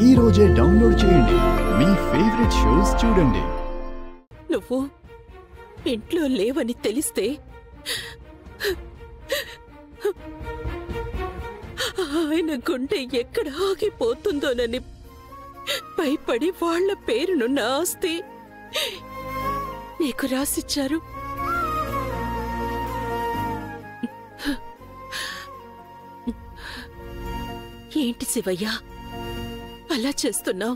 ఈ రోజే డౌన్లోడ్ చేయండి. మీ ఫేవరెట్ షోస్ చూడండి. నువ్వు ఇంట్లో లేవని తెలిస్తే ఆయన గుండె ఎక్కడ ఆగిపోతుందోనని భయపడి వాళ్ల పేరునున్న ఆస్తి నీకు రాసిచ్చారు. ఏంటి శివయ్య అలా చేస్తున్నావు?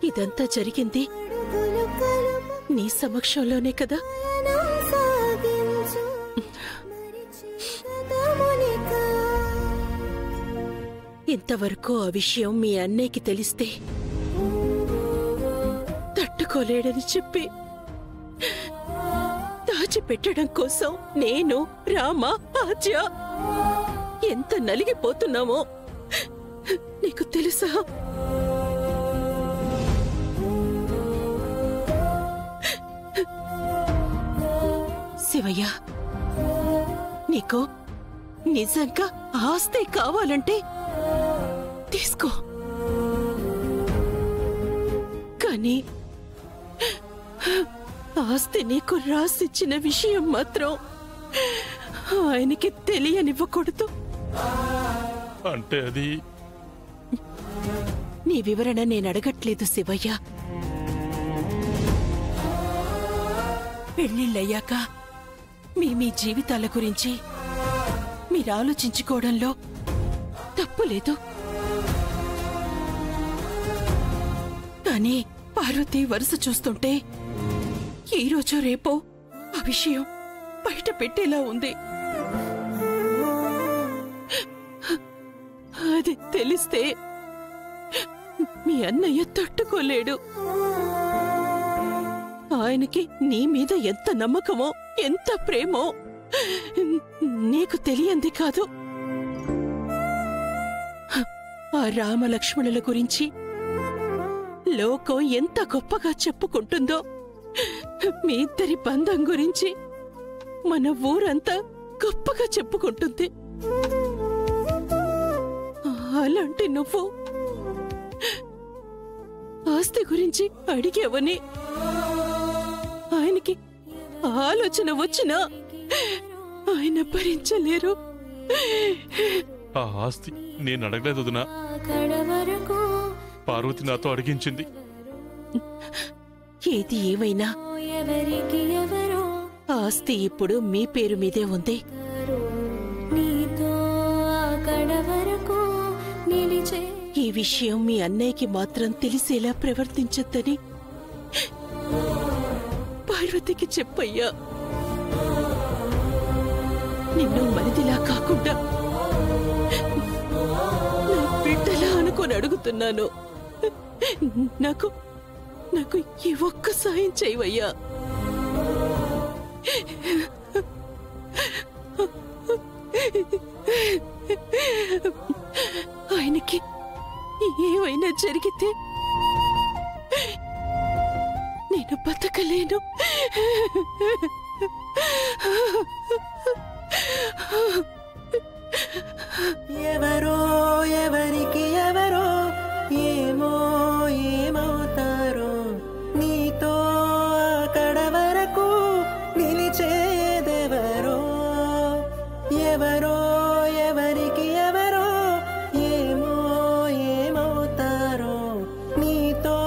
ఇదంతా జరిగింది నీ సమక్షంలోనే కదా? ఇంతవరకు ఆ విషయం మీ అన్నయ్యకి తెలిస్తే తట్టుకోలేడని చెప్పి దాచిపెట్టడం కోసం నేను, రామ, ఆద్య ఎంత నలిగిపోతున్నామో నీకు తెలుసా? శివయ్య, నీకు నిజంగా ఆస్తి కావాలంటే తీసుకో, కానీ ఆస్తి నీకు రాసిచ్చిన విషయం మాత్రం ఆయనకి తెలియనివ్వకూడదు. అంటే అది నీ వివరణ నేను అడగట్లేదు శివయ్య. పెళ్ళిళ్ళయ్యాక మీ జీవితాల గురించి మీరు ఆలోచించుకోవడంలో తప్పులేదు. కానీ పార్వతి వరుస చూస్తుంటే ఈరోజు రేపో ఆ విషయం బయట పెట్టేలా ఉంది. అది తెలిస్తే మీ అన్నయ్య తట్టుకోలేడు. ఆయనకి నీ మీద ఎంత నమ్మకమో, ఎంత ప్రేమో నీకు తెలియంది కాదు. ఆ రామలక్ష్మణుల గురించి లోకం ఎంత గొప్పగా చెప్పుకుంటుందో, మీ ఇద్దరి బంధం గురించి మన ఊరంతా గొప్పగా చెప్పుకుంటుంది. అలాంటి నువ్వు ఆస్తి గురించి అడిగేవని ఆయనకి ఆలోచన వచ్చినా ఆయన భరించలేరు. ఆ ఆస్తి నేను అడగలేదు వదినా, పార్వతి నాతో అడిగించింది. ఏది ఏమైనా ఆస్తి ఇప్పుడు మీ పేరు మీదే ఉంది. ఈ విషయం మీ అన్నయ్యకి మాత్రం తెలిసేలా ప్రవర్తించొద్దని పార్వతికి చెప్పయ్యా. నిన్ను మరిదిలా కాకుండా నా బిడ్డలా అనుకొని అడుగుతున్నాను. నాకు నాకు ఈ ఒక్క సాయం చేయవయ్యా. ఆయనకి ఏమైనా జరిగితే నేను బతకలేను. ఎవరో ఎవరికి ఎవరో ఏమో ఏమవుతారో, నీతో అక్కడ వరకు నిలిచేదెవరో. ఎవరో ఎవరికి ఎవరో ఏమో ఏమవుతారో, నీతో